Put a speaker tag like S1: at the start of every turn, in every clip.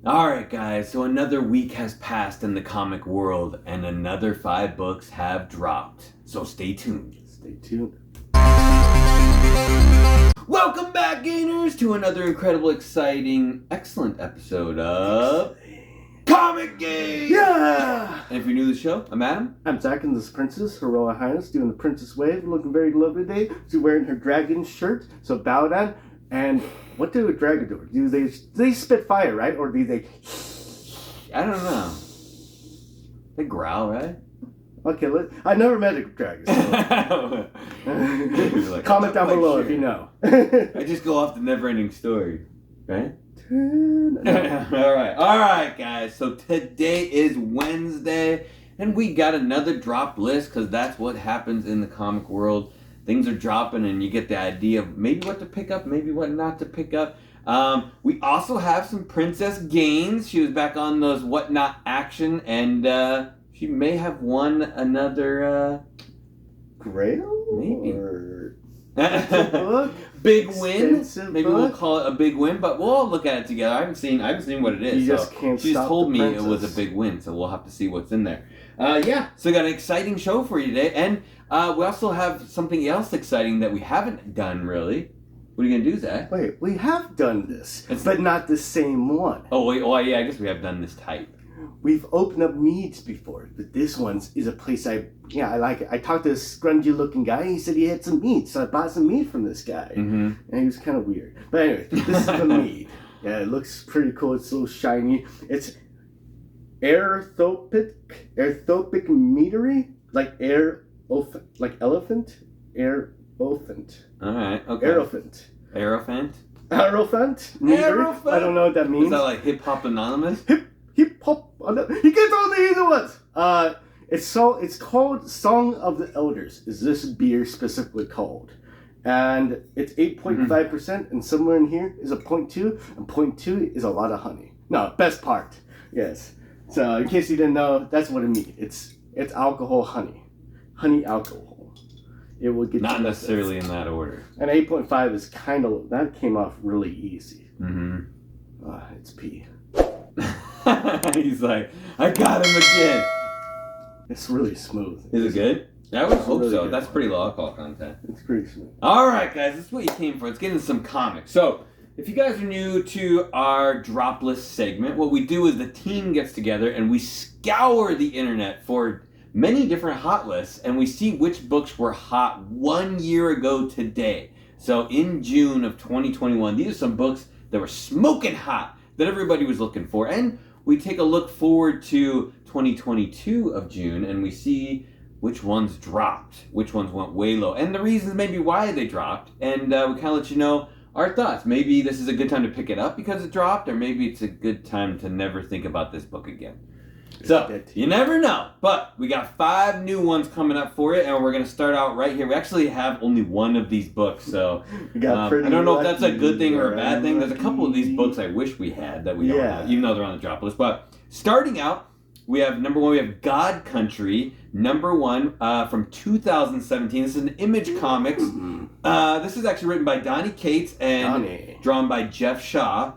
S1: Alright guys, so another week has passed in the comic world and another 5 books have dropped. So stay tuned.
S2: Stay tuned.
S1: Welcome back, Gainers, to another incredible, exciting, excellent episode of Comic Game!
S2: Yeah!
S1: And if you're new to the show, I'm Adam.
S2: I'm Zach, and this is Princess, Her Royal Highness, doing the Princess Wave, looking very lovely today. She's wearing her dragon shirt, so bow down. And what do a dragon do? Do they spit fire, right? Or do they...
S1: I don't know. They growl, right?
S2: Okay, I never met a dragon. So.
S1: Like,
S2: Comment down below if you know.
S1: I just go off the never-ending story, right? Alright guys, so today is Wednesday and we got another drop list because that's what happens in the comic world. Things are dropping and you get the idea of maybe what to pick up, maybe what not to pick up. We also have some Princess Gaines. She was back on those Whatnot action and she may have won another
S2: Grail?
S1: Maybe.
S2: Or...
S1: big win. Maybe
S2: book?
S1: we'll call it a big win, but we'll all look at it together. I haven't seen what it is.
S2: You just can't
S1: She's
S2: stop
S1: told
S2: the
S1: me
S2: princess.
S1: it was a big win, so we'll have to see what's in there. So we got an exciting show for you today, and we also have something else exciting that we haven't done really. What are you gonna do, Zach?
S2: Wait, we have done this, but not the same one.
S1: Oh wait, oh yeah, I guess we have done this type.
S2: We've opened up meads before, but this one's is a place I like it. I talked to this scrungy looking guy, and he said he had some mead, so I bought some mead from this guy.
S1: Mm-hmm.
S2: And he was kind of weird. But anyway, this is the mead. Yeah, it looks pretty cool. It's a little shiny. It's aerotopic meadery, like elephant, aerophant.
S1: All right. Okay.
S2: Aerophant.
S1: Aerophant.
S2: Aerophant. Meadery?
S1: Aerophant?
S2: I don't know what that means.
S1: Is that like Hip Hop Anonymous?
S2: Hip hop. He gets all the easy ones. It's called Song of the Elders. Is this beer specifically called? And it's 8.5%, and somewhere in here is a 0.2, and 0.2 is a lot of honey. No, best part. Yes. So in case you didn't know, that's what it means. It's alcohol, honey alcohol. It will get
S1: Not necessarily in that order.
S2: And 8.5 is that came off really easy.
S1: Mm-hmm.
S2: It's pee.
S1: He's like, I got him again.
S2: It's really smooth.
S1: Is it good? I would hope
S2: really
S1: so.
S2: good.
S1: That's pretty low alcohol content.
S2: It's pretty smooth.
S1: Alright guys, this is what you came for. Let's get into some comics. So, if you guys are new to our drop list segment, what we do is the team gets together and we scour the internet for many different hot lists and we see which books were hot 1 year ago today. So in June of 2021, these are some books that were smoking hot that everybody was looking for. And we take a look forward to 2022 of June and we see which ones dropped, which ones went way low, and the reasons maybe why they dropped, and we kind of let you know our thoughts. Maybe this is a good time to pick it up because it dropped, or maybe it's a good time to never think about this book again. So, you never know, but we got 5 new ones coming up for you, and we're going to start out right here. We actually have only one of these books, so I don't know if that's a good thing or a bad thing. There's a couple of these books I wish we had that we don't have, even though they're on the drop list. But starting out, we have number 1, we have God Country, number 1 from 2017. This is an Image Comics. This is actually written by Donny Cates and drawn by Jeff Shaw.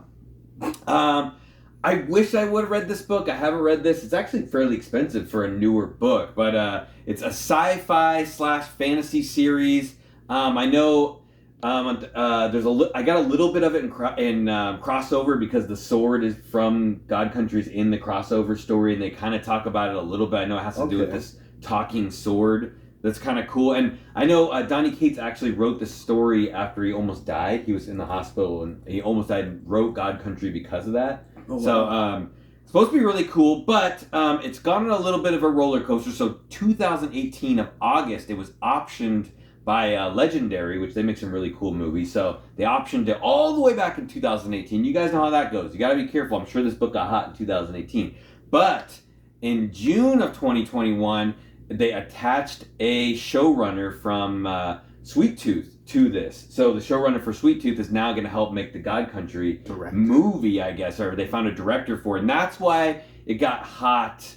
S1: I wish I would have read this book. I haven't read this. It's actually fairly expensive for a newer book, but it's a sci-fi / fantasy series. I know I got a little bit of it in crossover because the sword is from God Country's in the crossover story, and they kind of talk about it a little bit. I know it has to do with this talking sword. That's kind of cool. And I know Donny Cates actually wrote this story after he almost died. He was in the hospital and he almost died and wrote God Country because of that. Oh, wow. So it's supposed to be really cool, but it's gone on a little bit of a roller coaster. So 2018 of August, it was optioned by Legendary, which they make some really cool movies. So they optioned it all the way back in 2018. You guys know how that goes. You got to be careful. I'm sure this book got hot in 2018. But in June of 2021, they attached a showrunner from Sweet Tooth to this. So the showrunner for Sweet Tooth is now going to help make the God Country movie, I guess, or they found a director for it. And that's why it got hot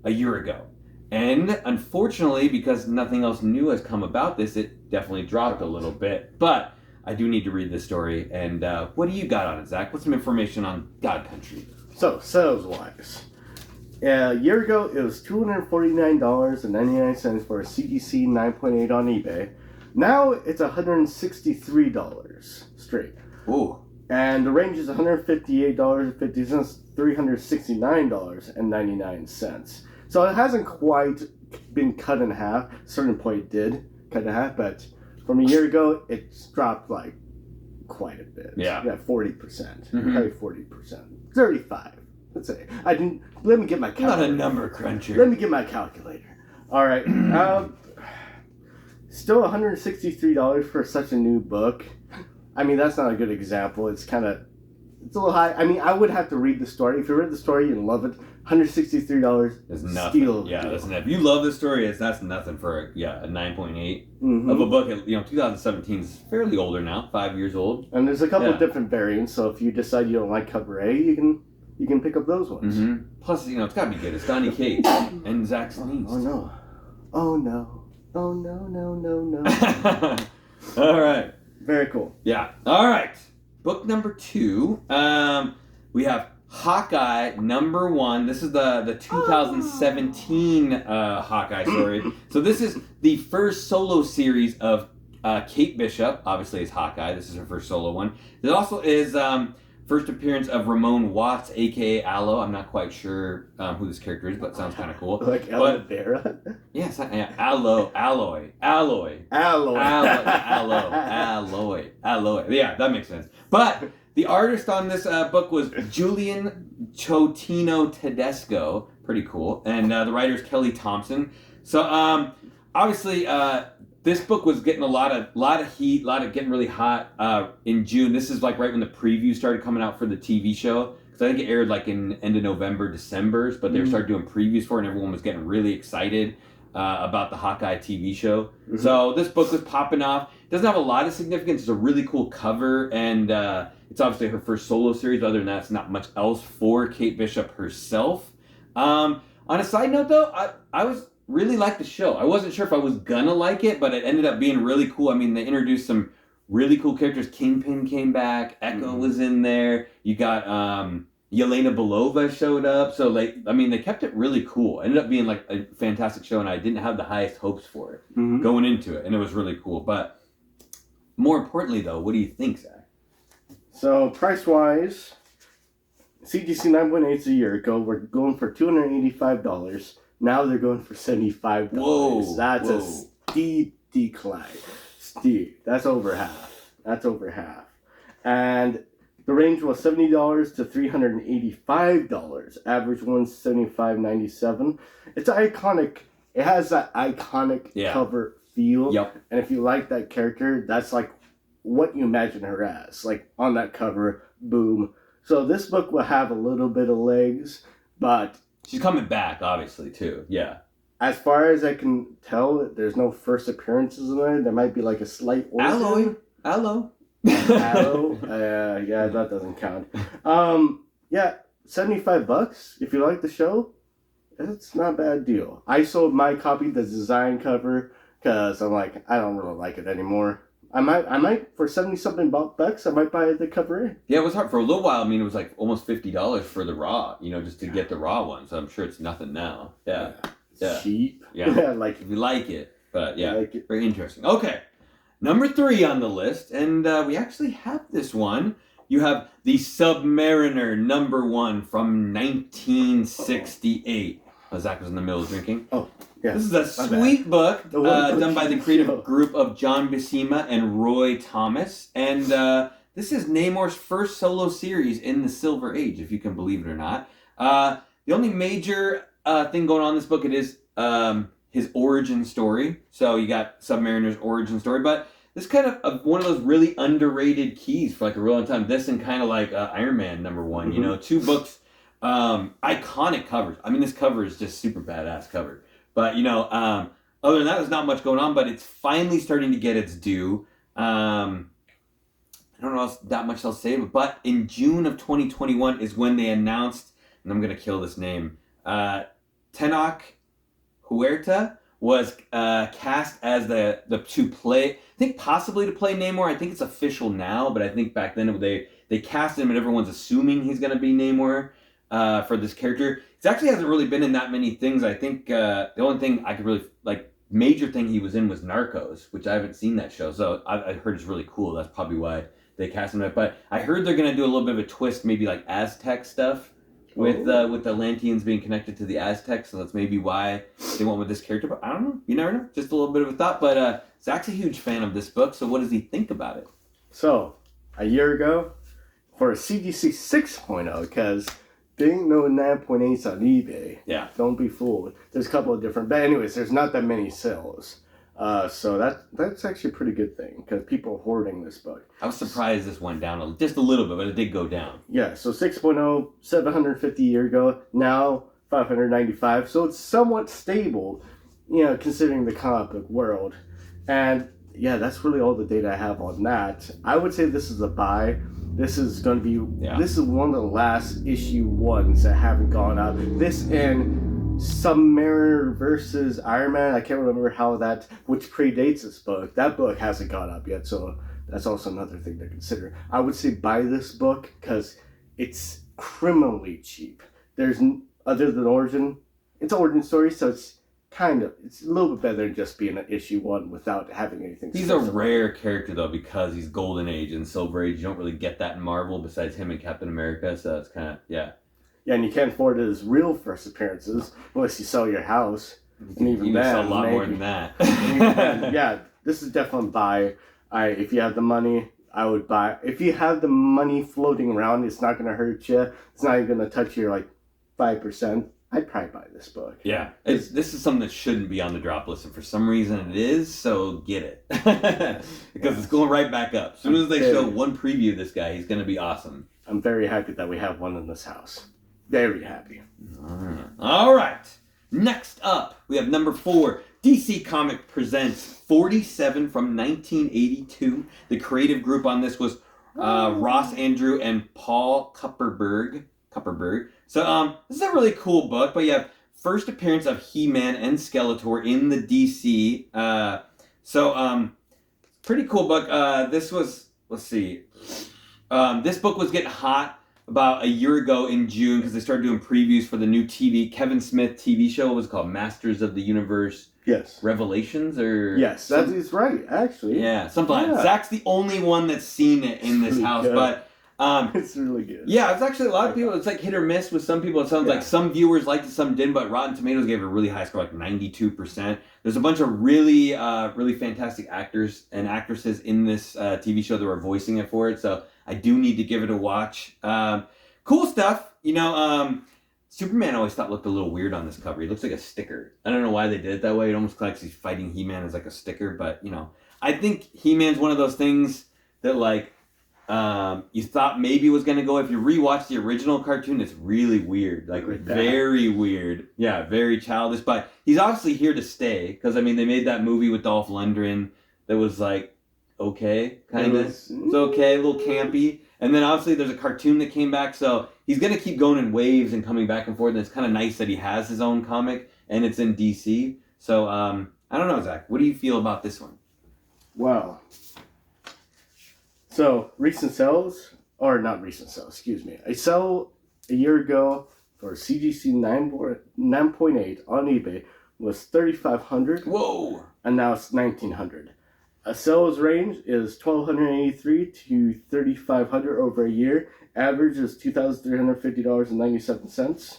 S1: a year ago. And unfortunately, because nothing else new has come about this, it definitely dropped a little bit. But I do need to read this story. And what do you got on it, Zach? What's some information on God Country?
S2: So, sales-wise. A year ago, it was $249.99 for a CDC 9.8 on eBay. Now, it's $163 straight.
S1: Ooh.
S2: And the range is $158.50, $369.99. So it hasn't quite been cut in half. At a certain point it did cut in half, but from a year ago, it's dropped like quite a bit.
S1: Yeah.
S2: 40%. Probably 40%. 35. Let's say. Let me get my calculator.
S1: Not a number cruncher.
S2: Let me get my calculator. All right. Still $163 for such a new book. I mean, that's not a good example. It's a little high. I mean, I would have to read the story. If you read the story and love it, $163
S1: is nothing. That's nothing. If you love this story, that's nothing for a 9.8 of a book. 2017 is fairly older now, 5 years old.
S2: And there's a couple of different variants. So if you decide you don't like cover A, you can pick up those ones.
S1: Plus, it's got to be good. It's Donny Cates and Zach Sneeze.
S2: Oh no! Oh no! Oh no! No! No! No!
S1: All right.
S2: Very cool.
S1: Yeah. All right. Book number 2. We have Hawkeye number 1. This is the 2017 Hawkeye story. So this is the first solo series of Kate Bishop. Obviously, it's Hawkeye. This is her first solo one. There also is first appearance of Ramon Watts, a.k.a. Aloe. I'm not quite sure who this character is, but it sounds kind of cool.
S2: Like aloe vera?
S1: Yes, Alloy. Yeah, that makes sense. But the artist on this book was Julian Chotino Tedesco. Pretty cool. And the writer is Kelly Thompson. So obviously this book was getting a lot of heat, getting really hot in June. This is like right when the preview started coming out for the TV show. Because I think it aired like in end of November, December. But they started doing previews for it, and everyone was getting really excited about the Hawkeye TV show. So this book was popping off. It doesn't have a lot of significance. It's a really cool cover, and it's obviously her first solo series. Other than that, it's not much else for Kate Bishop herself. On a side note, though, I was really liked the show. I wasn't sure if I was gonna like it, but it ended up being really cool. I mean, they introduced some really cool characters. Kingpin came back. Echo was in there. You got Yelena Belova showed up. So they kept it really cool. It ended up being like a fantastic show, and I didn't have the highest hopes for it going into it, and it was really cool. But more importantly, though, what do you think, Zach?
S2: So price-wise, CGC 9.8 a year ago, we're going for $285. Now they're going for $75.
S1: Whoa,
S2: That's a steep decline. Steep. That's over half. And the range was $70 to $385. Average one's $75.97. It's iconic. It has that iconic cover feel.
S1: Yep.
S2: And if you like that character, that's like what you imagine her as. Like on that cover, boom. So this book will have a little bit of legs, but
S1: she's coming back, obviously, too. Yeah.
S2: As far as I can tell, there's no first appearances in there. There might be like a slight origin.
S1: Aloe.
S2: Yeah, that doesn't count. Yeah, $75. If you like the show, it's not a bad deal. I sold my copy, the design cover, because I'm like, I don't really like it anymore. I might for 70-something bucks, I might buy the cover A.
S1: Yeah, it was hard for a little while. I mean, it was like almost $50 for the raw, just to get the raw one. So I'm sure it's nothing now. Yeah.
S2: Cheap.
S1: Yeah.
S2: Like
S1: if you like it, but yeah,
S2: like it.
S1: Very interesting. Okay, number 3 on the list, and we actually have this one. You have the Submariner number 1 from 1968. Zach was in the middle of drinking.
S2: Oh. Yeah,
S1: this is a sweet book done by the creative group of John Buscema and Roy Thomas. And this is Namor's first solo series in the Silver Age, if you can believe it or not. The only major thing going on in this book, it is his origin story. So you got Submariner's origin story. But this is kind of one of those really underrated keys for like a real long time. This and kind of like Iron Man number 1, 2 books, iconic covers. I mean, this cover is just super badass cover. But, other than that, there's not much going on, but it's finally starting to get its due. I don't know that much else to say, but in June of 2021 is when they announced, and I'm going to kill this name, Tenoch Huerta was cast as to play, I think possibly to play Namor. I think it's official now, but I think back then they cast him and everyone's assuming he's going to be Namor. for this character. He actually hasn't really been in that many things. I think the only thing I could really major thing he was in was Narcos, which I haven't seen that show, so I heard it's really cool. That's probably why they cast him in it. But I heard they're gonna do a little bit of a twist, maybe like Aztec stuff with the Atlanteans being connected to the Aztecs, so that's maybe why they went with this character. But I don't know. You never know. Just a little bit of a thought. But Zach's a huge fan of this book, so what does he think about it?
S2: So, a year ago, for a CGC 6.0, because there ain't no 9.8s on eBay.
S1: Yeah.
S2: Don't be fooled. There's a couple of different, but anyways, there's not that many sales. So that's actually a pretty good thing, because people are hoarding this book.
S1: I was surprised this went down just a little bit, but it did go down.
S2: Yeah, so 6.0, 750 a year ago, now 595, so it's somewhat stable, considering the comic book world. And yeah, that's really all the data I have on that. I would say this is a buy. This is going to be, This is one of the last issue ones that haven't gone out. This and Submariner versus Iron Man, I can't remember which predates this book. That book hasn't gone up yet, so that's also another thing to consider. I would say buy this book because it's criminally cheap. Other than Origin, it's an Origin story, so it's a little bit better than just being an issue one without having anything.
S1: He's a rare character though, because he's Golden Age and Silver Age. You don't really get that in Marvel besides him and Captain America, so it's kind of
S2: Yeah, and you can't afford his real first appearances unless you sell your house. And even
S1: you
S2: then,
S1: sell a lot more than that.
S2: Yeah, this is definitely a buy. If you have the money, I would buy. If you have the money floating around, it's not going to hurt you. It's not even going to touch your 5%. I'd probably buy this book.
S1: Yeah, this is something that shouldn't be on the drop list, and for some reason it is, so get it. Because it's going right back up. As soon as they show one preview of this guy, he's going to be awesome.
S2: I'm very happy that we have one in this house. Very happy.
S1: All right. Next up, we have number 4. DC Comic presents 47 from 1982. The creative group on this was Ross Andrew and Paul Kupperberg. So this is a really cool book, but you have first appearance of He-Man and Skeletor in the DC. Pretty cool book. This was, let's see. This book was getting hot about a year ago in June because they started doing previews for the new Kevin Smith TV show. What was it called? Masters of the Universe.
S2: Yes.
S1: Revelations or
S2: yes, that is right. Actually.
S1: Yeah, something like that. Zach's the only one that's seen it in this house, but.
S2: It's really good.
S1: Yeah, it's actually a lot of people. It's like hit or miss with some people. It sounds like some viewers liked it, some didn't. But Rotten Tomatoes gave it a really high score, like 92%. There's a bunch of really, really fantastic actors and actresses in this TV show that were voicing it for it. So I do need to give it a watch. Cool stuff. Superman I always thought looked a little weird on this cover. He looks like a sticker. I don't know why they did it that way. It almost looks like he's fighting He-Man as like a sticker. But I think He-Man's one of those things that you thought maybe was going to go. If you rewatch the original cartoon, it's really weird. Very weird. Yeah, very childish. But he's obviously here to stay. Because, they made that movie with Dolph Lundgren that was, okay, kind of. It's okay, a little campy. And then, obviously, there's a cartoon that came back. So he's going to keep going in waves and coming back and forth. And it's kind of nice that he has his own comic. And it's in DC. So, I don't know, Zach. What do you feel about this one?
S2: Wow. So, recent sales, or not recent sales, excuse me. I sell a year ago for CGC 9.8 on eBay was $3,500.
S1: Whoa!
S2: And now it's $1,900. A sales range is $1,283 to $3,500 over a year. Average is $2,350.97.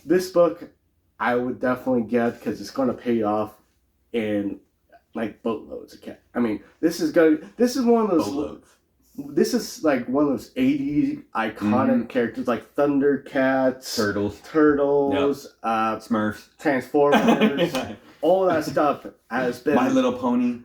S2: This book, I would definitely get because it's going to pay off in boatloads of cash. This is one of those.
S1: Boatloads.
S2: This is one of those 80s iconic characters like Thundercats, Turtles, yep.
S1: Smurfs,
S2: Transformers, all that stuff has been.
S1: My Little Pony.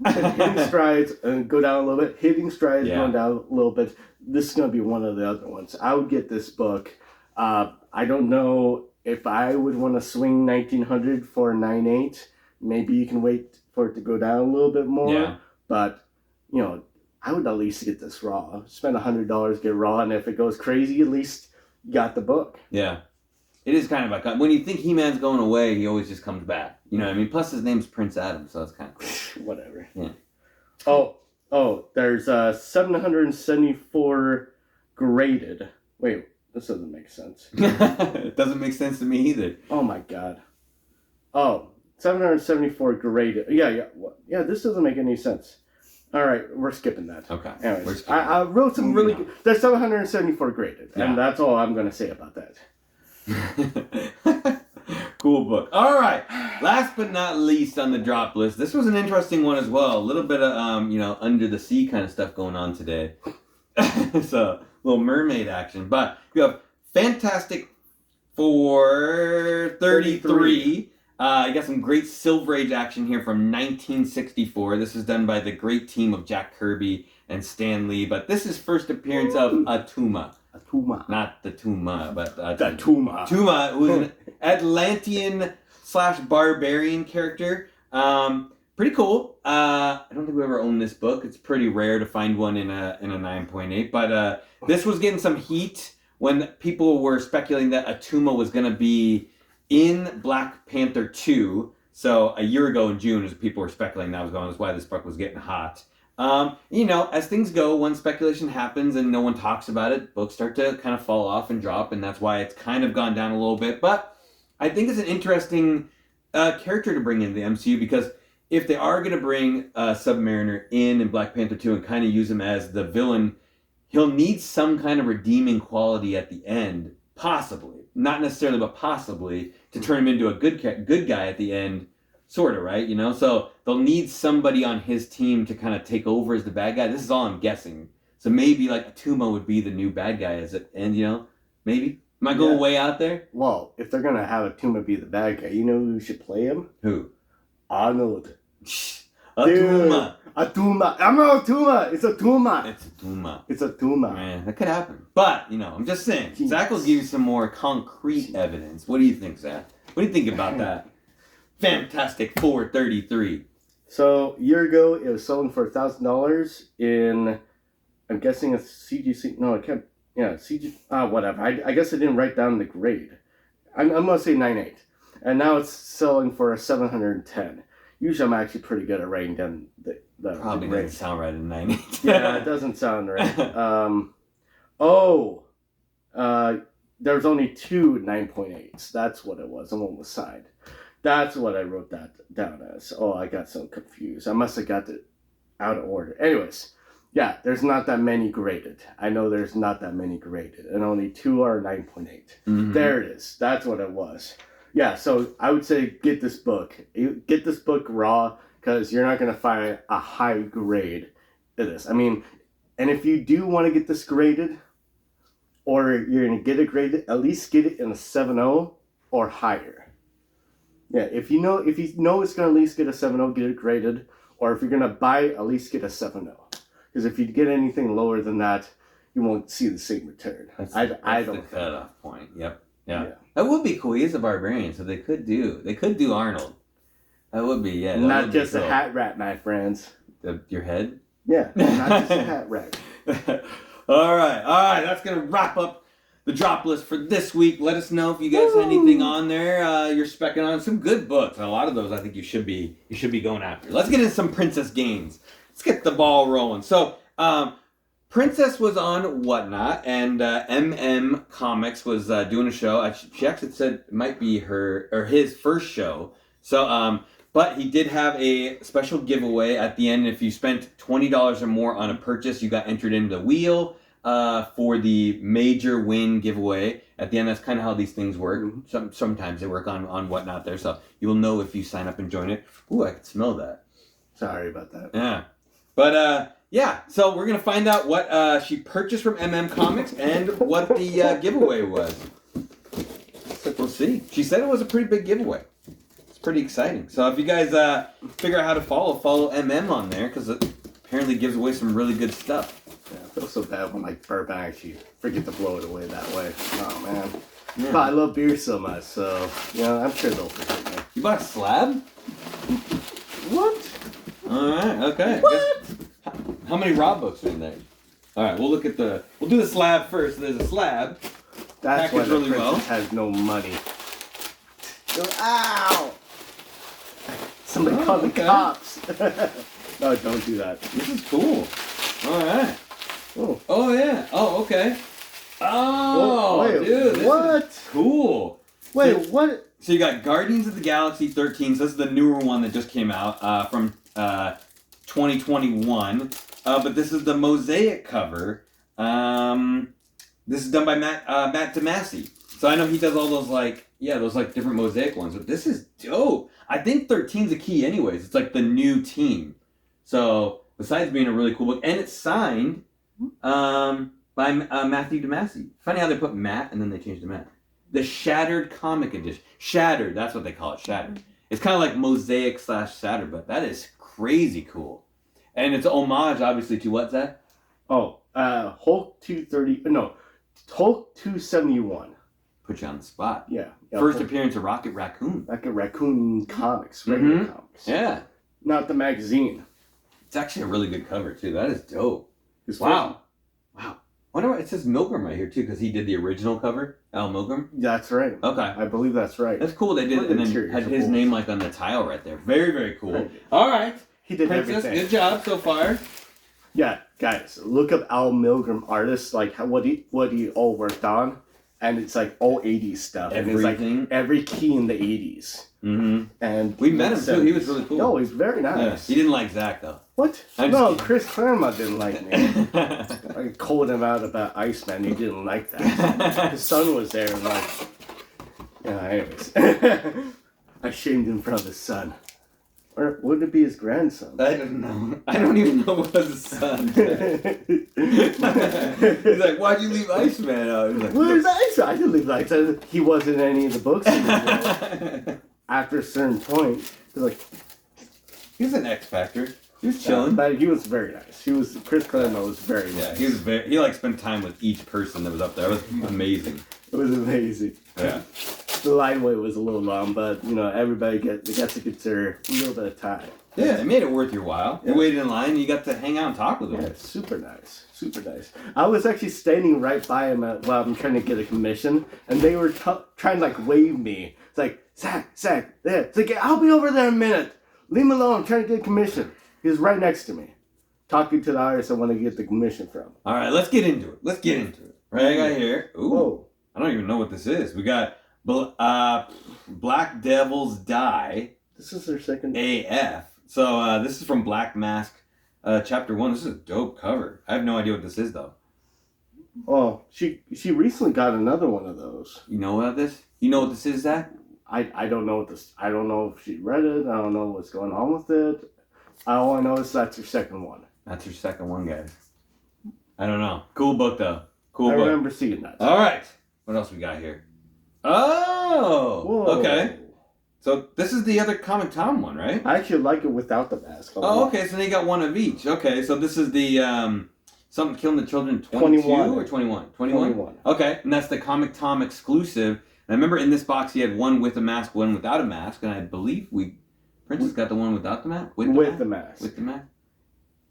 S2: Hitting strides and go down a little bit. Hitting strides, going down a little bit. This is going to be one of the other ones. I would get this book. I don't know if I would want to swing 1900 for a 9.8. Maybe you can wait for it to go down a little bit more.
S1: Yeah.
S2: But, I would at least get this raw. Spend $100, get raw, and if it goes crazy, at least you got the book.
S1: Yeah. It is kind of when you think He-Man's going away, he always just comes back. You know what I mean? Plus his name's Prince Adam, so it's kind of cool.
S2: Whatever.
S1: Yeah.
S2: Oh, there's 774 graded. Wait, This doesn't make sense.
S1: It doesn't make sense to me either.
S2: Oh my god. Oh, 774 graded. Yeah, this doesn't make any sense. All right, we're skipping that.
S1: Okay.
S2: Anyways, I wrote some really good... They're 774 graded, and that's all I'm going to say about that.
S1: Cool book. All right. Last but not least on the drop list, this was an interesting one as well. A little bit of, under the sea kind of stuff going on today. So, little mermaid action. But we have Fantastic Four 33. You got some great Silver Age action here from 1964. This is done by the great team of Jack Kirby and Stan Lee. But this is first appearance of Atuma.
S2: Atuma.
S1: Not the Tuma, but
S2: the Tuma.
S1: Tuma, who's an Atlantean/barbarian character. Pretty cool. I don't think we ever owned this book. It's pretty rare to find one in a 9.8. But this was getting some heat when people were speculating that Atuma was going to be in Black Panther 2. So a year ago in June, as people were speculating that was going, that's why this book was getting hot. As things go, when speculation happens and no one talks about it, books start to kind of fall off and drop, and that's why it's kind of gone down a little bit. But I think it's an interesting character to bring in the MCU, because if they are going to bring Submariner in Black Panther 2 and kind of use him as the villain, he'll need some kind of redeeming quality at the end, possibly. Not necessarily, but possibly, to turn him into a good guy at the end, sort of, right? So they'll need somebody on his team to kind of take over as the bad guy. This is all I'm guessing. So maybe like Atuma would be the new bad guy as it, and maybe. Am I going way out there?
S2: Well, if they're gonna have Atuma be the bad guy, you know who should play him?
S1: Who?
S2: Arnold.
S1: Atuma.
S2: Atuma. I'm not Atuma. It's Atuma.
S1: It's Atuma.
S2: It's Atuma.
S1: Man, that could happen. But, I'm just saying.
S2: Jeez.
S1: Zach will give you some more concrete evidence. What do you think, Zach? What do you think about that? Fantastic 433.
S2: So, a year ago, it was selling for $1,000 in, I'm guessing a CGC. No, I can't. Yeah, CG. Whatever. I guess I didn't write down the grade. I'm going to say 9.8. And now it's selling for a 710. Usually I'm actually pretty good at writing down the
S1: Probably
S2: grade.
S1: doesn't sound right in 9.8.
S2: Yeah, it doesn't sound right. There's only 2 9.8s. That's what it was. And one was signed. That's what I wrote that down as. Oh, I got so confused. I must have got it out of order. Anyways, yeah, there's not that many graded. I know there's not that many graded. And only 2 are 9.8.
S1: Mm-hmm.
S2: There it is. That's what it was. Yeah, so I would say get this book. Get this book raw, because you're not going to find a high grade in this. I mean, and if you do want to get this graded, or you're going to get it graded, at least get it in a 7.0 or higher. Yeah, if you know it's going to at least get a 7.0, get it graded. Or if you're going to buy it, at least get a 7.0. Because if you get anything lower than that, you won't see the same return.
S1: That's
S2: I
S1: the
S2: don't
S1: cutoff point. Yep. Yeah. That would be cool. He is a barbarian, so they could do Arnold. That would be, yeah.
S2: Not just a hat rat, my friends.
S1: Your head?
S2: Yeah, not just a hat rat.
S1: All right. That's going to wrap up the drop list for this week. Let us know if you guys have anything on there. You're specking on some good books. And a lot of those I think you should be going after. Let's get into some Princess games. Let's get the ball rolling. So, Princess was on Whatnot, and MM Comics was doing a show. She actually said it might be his first show. So, but he did have a special giveaway at the end. If you spent $20 or more on a purchase, you got entered into the wheel for the major win giveaway. At the end, that's kind of how these things work. Mm-hmm. Sometimes they work on Whatnot there, so you'll know if you sign up and join it. Ooh, I can smell that.
S2: Sorry about that.
S1: Yeah. But, yeah, so we're going to find out what she purchased from MM Comics and what the giveaway was. So we'll see. She said it was a pretty big giveaway. It's pretty exciting. So if you guys figure out how to follow MM on there, because it apparently gives away some really good stuff.
S2: Yeah, I feel so bad when burp and actually forget to blow it away that way. Oh, man. Yeah. But I love beer so much, so, I'm sure they'll forget me.
S1: You bought a slab?
S2: What?
S1: All right, okay.
S2: What?
S1: How many raw books are in there? All right, we'll do the slab first. There's a slab.
S2: That's why the really princess has no money. Ow! Somebody call the cops. No, don't do that.
S1: This is cool. All right.
S2: Oh.
S1: Oh, yeah. Oh, okay. Oh,
S2: wait,
S1: dude, this
S2: what?
S1: is cool.
S2: Wait, what?
S1: So you got Guardians of the Galaxy 13. So this is the newer one that just came out from 2021. But this is the mosaic cover. This is done by Matt Damasi. So I know he does all those those different mosaic ones. But this is dope. I think 13's a key anyways. It's like the new team. So besides being a really cool book, and it's signed by Matthew Damasi. Funny how they put Matt and then they changed to Matt. The Shattered Comic Edition. Shattered, that's what they call it, Shattered. It's kind of like Mosaic / Shattered, but that is crazy cool. And it's an homage, obviously, to what's that?
S2: Oh, Hulk 230, no, Hulk 271.
S1: Put you on the spot.
S2: Yeah.
S1: First appearance of Rocket Raccoon.
S2: Rocket Raccoon comics, regular comics.
S1: Yeah.
S2: Not the magazine.
S1: It's actually a really good cover, too. That is dope.
S2: His
S1: Wow. Wonder why it says Milgram right here, too, because he did the original cover, Al Milgram.
S2: That's right.
S1: Okay.
S2: I believe that's right.
S1: That's cool they did it and then had his name like on the tile right there. Very, very cool. Right. All right.
S2: He did
S1: Princess,
S2: everything.
S1: good job so far.
S2: Yeah, guys, look up Al Milgram artists, like what he all worked on, and it's like all 80s stuff.
S1: Everything.
S2: And it's like every key in the 80s.
S1: Mm-hmm.
S2: And
S1: we met him too. He was really cool.
S2: No, he's very nice.
S1: Yeah. He didn't like Zach though.
S2: What? No, Chris Claremont didn't like me. I called him out about Iceman. He didn't like that. His son was there, and like, anyways, I shamed him in front of his son. Or would it be his grandson?
S1: I don't know. I don't even know what his son said. He's like, why'd you leave Iceman out? He's like,
S2: where's Iceman? I didn't leave Iceman. He wasn't in any of the books anymore. After a certain point, he's like,
S1: he was an X Factor. He was chilling.
S2: But he was very nice. Chris Claremont was very nice.
S1: Yeah, he spent time with each person that was up there. It was amazing.
S2: It was amazing.
S1: Yeah.
S2: The line wait was a little long, but everybody gets to consider a little bit of time.
S1: Yeah, it made it worth your while. You waited in line and you got to hang out and talk with him.
S2: Yeah, super nice. Super nice. I was actually standing right by him while I'm trying to get a commission, and they were trying to wave me. It's like, Zach, there. It's like, I'll be over there in a minute. Leave me alone. I'm trying to get a commission. He was right next to me, talking to the artist I want to get the commission from.
S1: All right, let's get into it. Right, I got here. Ooh, whoa. I don't even know what this is. We got Black Devils Die.
S2: This is their second
S1: AF. So this is from Black Mask, Chapter 1. This is a dope cover. I have no idea what this is, though.
S2: Oh, she recently got another one of those.
S1: You know about this? You know what this is, Zach?
S2: I don't know what this... I don't know if she read it. I don't know what's going on with it. All I know is that's her second one.
S1: That's her second one, guys. I don't know. Cool book, though. Cool book.
S2: I remember seeing that.
S1: All right. What else we got here? Oh!
S2: Whoa.
S1: Okay. So this is the other Comic Tom one, right?
S2: I actually like it without the mask.
S1: Oh, okay. So they got one of each. Okay, so this is the Something Killing the Children 22 or 21? 21? Okay, and that's the Comic Tom exclusive. And I remember in this box he had one with a mask, one without a mask, and I believe Princess got the one without the mask?
S2: With the mask.
S1: With the mask.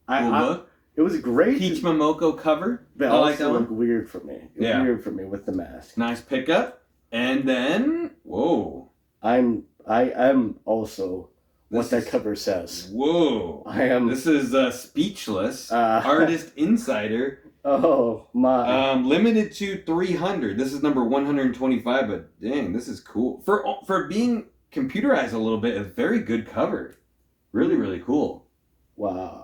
S2: Cool book. It was great.
S1: Peach Momoko cover.
S2: But
S1: I like that
S2: also
S1: one.
S2: looked weird for me. It was weird for me with the mask.
S1: Nice pickup. And then, whoa.
S2: I am also what that cover says.
S1: Whoa.
S2: I am.
S1: This is Speechless, Artist Insider.
S2: Oh, my.
S1: Limited to 300. This is number 125, but dang, this is cool. For being computerized a little bit, a very good cover. Really, really cool.
S2: Wow.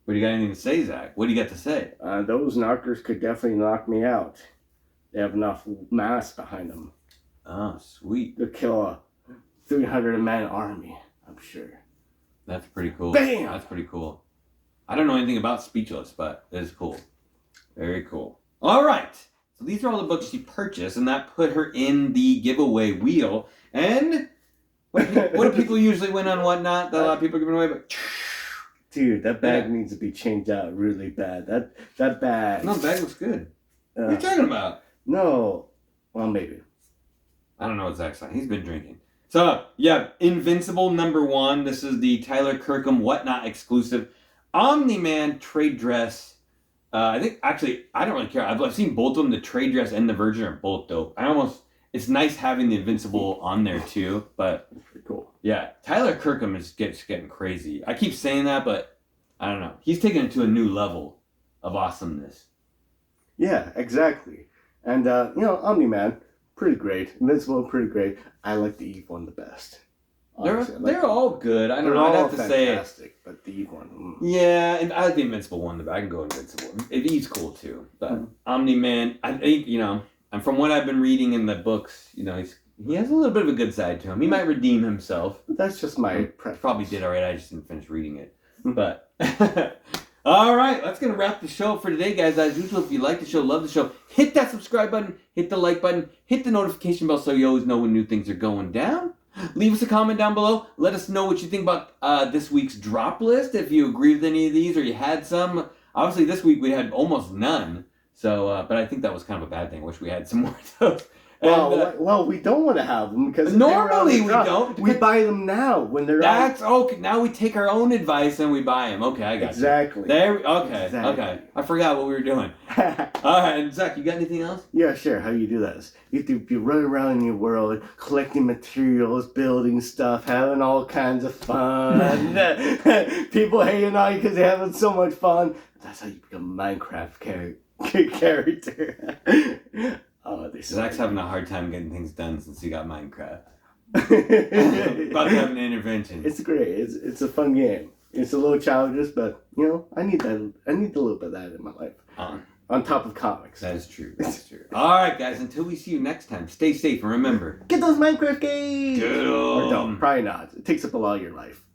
S1: What do you got anything to say, Zach? What do you got to say?
S2: Those knockers could definitely knock me out. They have enough mass behind them.
S1: Oh, sweet.
S2: To kill a 300-man army, I'm sure.
S1: That's pretty cool.
S2: Bam!
S1: That's pretty cool. I don't know anything about Speechless, but it is cool. Very cool. All right. So these are all the books she purchased, and that put her in the giveaway wheel. And what do people usually win on whatnot that a lot of people are giving away? But
S2: dude, that bag needs to be changed out really bad. That bag.
S1: No, the bag looks good. What are you talking about?
S2: No. Well, maybe.
S1: I don't know what Zach's saying. He's been drinking. So, yeah, Invincible #1. This is the Tyler Kirkham Whatnot exclusive. Omni-Man trade dress. I think, actually, I don't really care. I've seen both of them. The trade dress and the Virgin are both dope. It's nice having the Invincible on there, too. But,
S2: that's pretty cool. Yeah,
S1: Tyler Kirkham is getting crazy. I keep saying that, but I don't know. He's taking it to a new level of awesomeness.
S2: Yeah, exactly. And, Omni-Man, pretty great. Invincible, pretty great. I like the Eve one the best.
S1: They're all good. I don't know. I'd have to say,
S2: but the Eve one.
S1: Yeah, and I like the Invincible one. But I can go Invincible. He's cool too. But Omni-Man, I think and from what I've been reading in the books, he has a little bit of a good side to him. He might redeem himself.
S2: That's just my preference.
S1: Probably did alright. I just didn't finish reading it. But all right, that's gonna wrap the show for today, guys. As usual, if you like the show, love the show, hit that subscribe button, hit the like button, hit the notification bell so you always know when new things are going down. Leave us a comment down below. Let us know what you think about this week's drop list. If you agree with any of these or you had some. Obviously, this week we had almost none. So, but I think that was kind of a bad thing. I wish we had some more of those.
S2: Well, we don't want to have them because
S1: normally we don't.
S2: We buy them now when they're.
S1: That's okay. Now we take our own advice and we buy them. Okay, I got
S2: exactly.
S1: You. Okay. I forgot what we were doing. All right, and Zach, you got anything else?
S2: Yeah, sure. How you do that is you run around in your world collecting materials, building stuff, having all kinds of fun. People hating on you because they're having so much fun. That's how you become a Minecraft character.
S1: Zach's having a hard time getting things done since he got Minecraft. About to have an intervention.
S2: It's great. It's a fun game. It's a little childish, but I need that. I need a little bit of that in my life. On top of comics.
S1: That is true. That's true. All right, guys. Until we see you next time, stay safe and remember,
S2: get those Minecraft games.
S1: Get 'em.
S2: Or don't. Probably not. It takes up a lot of your life.